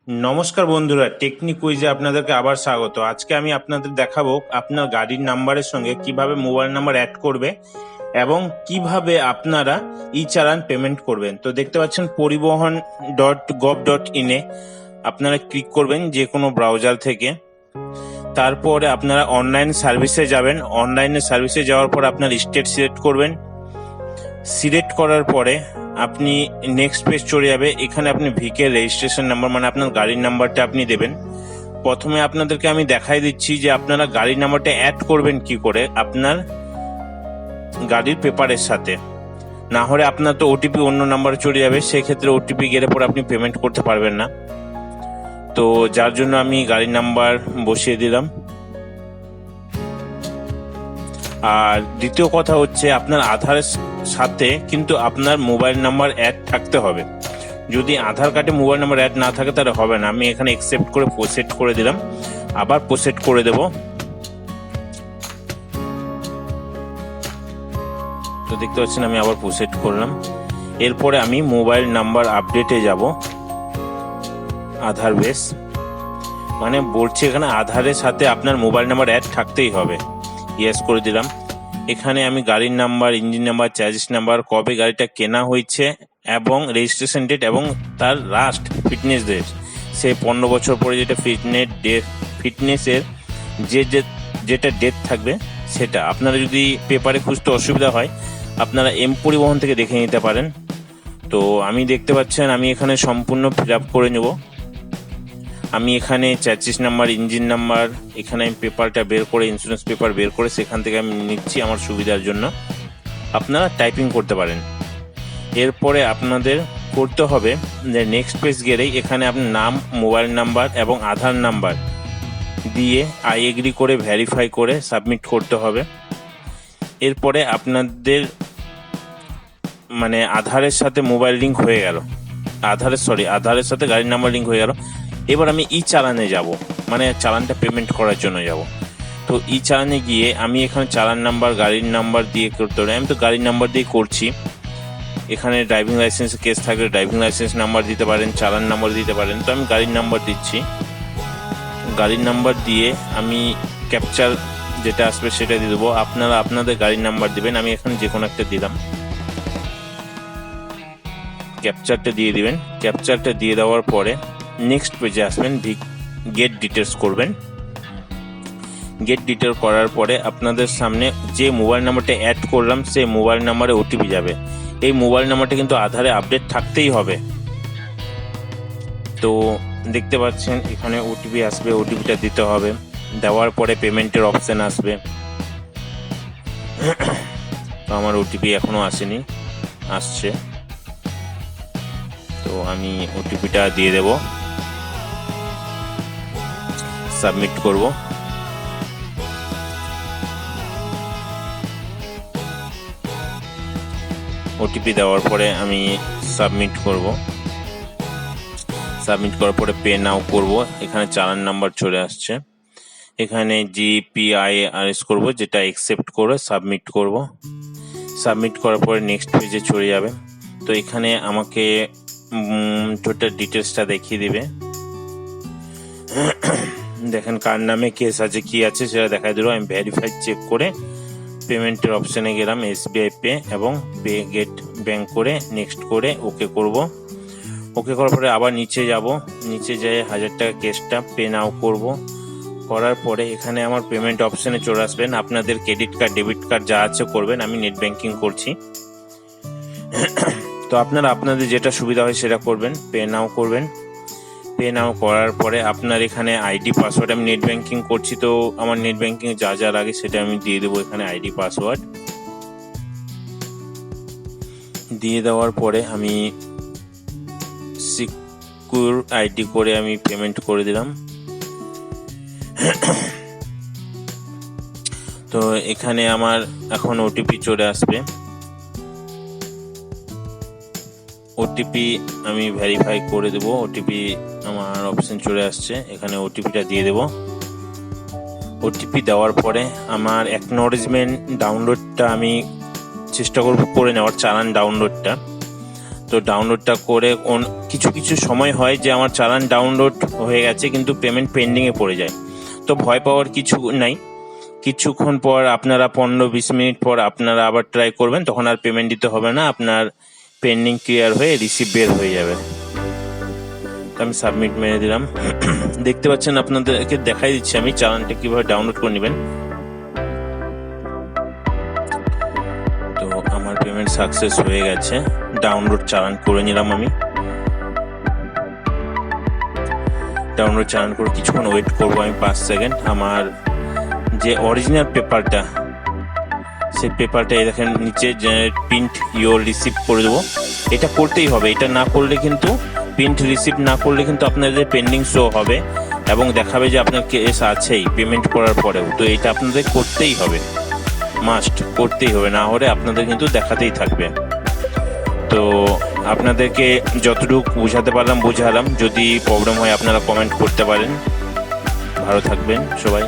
নমস্কার বন্ধুরা, টেকনিক কুইজে আপনাদেরকে আবার স্বাগত। আজকে আমি আপনাদের দেখাবো আপনার গাড়ির নাম্বারের সঙ্গে কিভাবে মোবাইল নাম্বার অ্যাড করবে এবং কিভাবে আপনারা ই চালান পেমেন্ট করবেন। তো দেখতে পাচ্ছেন পরিবহন.gov.in এ আপনারা ক্লিক করবেন যে কোনো ব্রাউজার থেকে। তারপরে আপনারা অনলাইন সার্ভিসে যাবেন। অনলাইনে সার্ভিসে যাওয়ার পর আপনার স্টেট সিলেক্ট করবেন। সিলেক্ট করার পরে আপনি নেক্সট পেজ চলে যাবে। এখানে আপনি ভিকে রেজিস্ট্রেশন নাম্বার মানে আপনার গাড়ির নাম্বারটা আপনি দেবেন। প্রথমে আপনাদেরকে আমি দেখাই দিচ্ছি যে আপনারা গাড়ির নাম্বারটা অ্যাড করবেন কি করে আপনার গাড়ির পেপারের সাথে। না হলে আপনার তো ওটিপি অন্য নাম্বারে চলে যাবে, সেক্ষেত্রে ওটিপি গেলে পরে আপনি পেমেন্ট করতে পারবেন না। তো যার জন্য আমি গাড়ির নাম্বার বসিয়ে দিলাম। আর দ্বিতীয় কথা হচ্ছে আপনার আধারের সাথে কিন্তু আপনার মোবাইল নাম্বার অ্যাড থাকতে হবে। যদি আধার কার্ডে মোবাইল নাম্বার অ্যাড না থাকে তাহলে হবে না। আমি এখানে অ্যাকসেপ্ট করে প্রসেড করে দিলাম, আবার প্রসেড করে দেব। তো দেখতে পাচ্ছেন আমি আবার প্রসেড করলাম। এরপরে আমি মোবাইল নাম্বার আপডেটে যাব। আধার বেস মানে বলছে এখানে আধারের সাথে আপনার মোবাইল নাম্বার অ্যাড থাকতেই হবে। ইয়েস করে দিলাম। এখানে আমি গাড়ির number, engine number, chassis number, কবে গাড়িটা কেনা হয়েছে এবং রেজিস্ট্রেশন ডেট এবং তার লাস্ট ফিটনেস ডেট, সে 15 বছর পরে যেটা ফিটনেসের যেটা ডেট থাকবে সেটা। আপনারা যদি পেপারে খুঁজতে অসুবিধা হয় আপনারা পরিবহন থেকে দেখে নিতে পারেন। তো আমি দেখতে পাচ্ছেন আমি এখানে সম্পূর্ণ ফিল আপ করে নেব। আমি এখানে চ্যাসিস নাম্বার, ইঞ্জিন নাম্বার, এখানে আমি পেপারটা বের করে, ইন্স্যুরেন্স পেপার বের করে সেখান থেকে আমি নিচ্ছি আমার সুবিধার জন্য। আপনারা টাইপিং করতে পারেন। এরপরে আপনাদের করতে হবে যে নেক্সট পেজ গেলেই এখানে আপনার নাম, মোবাইল নাম্বার এবং আধার নাম্বার দিয়ে আই এগ্রি করে ভেরিফাই করে সাবমিট করতে হবে। এরপরে আপনাদের মানে আধারের সাথে মোবাইল লিঙ্ক হয়ে গেল, আধারের সাথে গাড়ির নাম্বার লিঙ্ক হয়ে গেল। এবার আমি ই চালানে যাব, মানে চালানটা পেমেন্ট করার জন্য যাব। তো ই চালানে গিয়ে আমি এখানে চালান নাম্বার, গাড়ির নাম্বার দিয়ে করতে হবে। আমি তো গাড়ির নাম্বার দিয়ে করছি। এখানে ড্রাইভিং লাইসেন্স কেস থাকলে ড্রাইভিং লাইসেন্স নাম্বার দিতে পারেন, চালান নাম্বার দিতে পারেন। তো আমি গাড়ির নাম্বার দিচ্ছি। গাড়ির নাম্বার দিয়ে আমি ক্যাপচার যেটা আসবে সেটা দিয়ে দেবো। আপনারা আপনাদের গাড়ির নাম্বার দিবেন। আমি এখানে যে কোনো একটা দিলাম, ক্যাপচারটা দিয়ে দিবেন। ক্যাপচারটা দিয়ে দেওয়ার পরে নেক্সট পেজে আসবেন, গেট ডিটেলস করবেন। গেট ডিটেল করার পরে আপনাদের সামনে যে মোবাইল নাম্বারটা অ্যাড করলাম সেই মোবাইল নাম্বারে ওটিপি যাবে। এই মোবাইল নাম্বারটা কিন্তু আধারে আপডেট থাকতেই হবে। তো দেখতে পাচ্ছেন এখানে ওটিপি আসবে, ওটিপিটা দিতে হবে। দেওয়ার পরে পেমেন্টের অপশন আসবে। তো আমার ওটিপি এখনো আসেনি, আসছে। তো আমি ওটিপিটা দিয়ে দেব, সাবমিট করব। ওটিপি দেওয়ার পরে আমি সাবমিট করব। সাবমিট করার পরে পে নাও করব। এখানে চালান নাম্বার চলে আসছে। এখানে GPIRS করব, যেটা অ্যাকসেপ্ট করে সাবমিট করব। সাবমিট করার পরে নেক্সট পেজে চলে যাবে। তো এখানে আমাকে টোটাল ডিটেলসটা দেখিয়ে দিবে। দেখেন কার নামে কেস আছে, কি আছে সেটা দেখাই দিল। আমি ভেরিফাই চেক করে পেমেন্টের অপশানে গেলাম, SBI পে এবং পে গেট ব্যাংক করে নেক্সট করে ওকে করব। ওকে করার পরে আবার নিচে যাব। নিচে যেয়ে 1000 টাকা কেসটা পে নাও করব। করার পরে এখানে আমার পেমেন্ট অপশানে চলে আসবেন। আপনাদের ক্রেডিট কার্ড, ডেবিট কার্ড যা আছে করবেন। আমি নেট ব্যাংকিং করছি। তো আপনারা আপনাদের যেটা সুবিধা হয় সেটা করবেন। পে নাও করবেন। পে নাও করার পরে আপনার এখানে আইডি পাসওয়ার্ড, আমি নেট ব্যাংকিং করছি তো আমার নেট ব্যাংকিং যা যা লাগে সেটা আমি দিয়ে দেবো। এখানে আইডি পাসওয়ার্ড দিয়ে দেওয়ার পরে আমি সিকিউর আইডি করে আমি পেমেন্ট করে দিলাম। তো এখানে আমার এখন ওটিপি চলে আসবে। ওটিপি আমি ভেরিফাই করে দেবো। ওটিপি আমার অপশন চলে আসছে, এখানে ওটিপিটা দিয়ে দেব। ওটিপি দেওয়ার পরে আমার অ্যাকনোলেজমেন্ট ডাউনলোডটা আমি চেষ্টা করব করে নেওয়ার, চালান ডাউনলোডটা। তো তো ডাউনলোডটা করে কিছু কিছু সময় হয় যে আমার চালান ডাউনলোড হয়ে গেছে কিন্তু পেমেন্ট পেন্ডিংয়ে পড়ে যায়। তো ভয় পাওয়ার কিছু নাই, কিছুক্ষণ পর আপনারা 15-20 মিনিট পর আপনারা আবার ট্রাই করবেন, তখন আর পেমেন্ট দিতে হবে না, আপনার পেন্ডিং ক্লিয়ার হয়ে রিসিভ বের হয়ে যাবে। তো আমি সাবমিট মেরে দিলাম। দেখতে পাচ্ছেন, আপনাদেরকে দেখাই দিচ্ছি আমি চালানটা কিভাবে ডাউনলোড করে নেবেন। তো আমার পেমেন্ট সাকসেস হয়ে গেছে, ডাউনলোড চালান করে নিলাম আমি। ডাউনলোড চালান করে কিছুক্ষণ ওয়েট করবো আমি 5 সেকেন্ড। আমার যে অরিজিনাল পেপারটা, সেই পেপারটা এই দেখেন নিচে প্রিন্ট ইওর রিসিভ করে দেবো, এটা করতেই হবে। এটা না করলে কিন্তু, প্রিন্ট রিসিভ না করলে কিন্তু আপনাদের পেন্ডিং শো হবে এবং দেখাবে যে আপনার কেস আছেই পেমেন্ট করার পরেও। তো এটা আপনাদের করতেই হবে, মাস্ট করতেই হবে, না হলে আপনাদের কিন্তু দেখাতেই থাকবে। তো আপনাদেরকে যতটুকু বুঝাতে পারলাম বুঝালাম, যদি প্রবলেম হয় আপনারা কমেন্ট করতে পারেন। ভালো থাকবেন সবাই।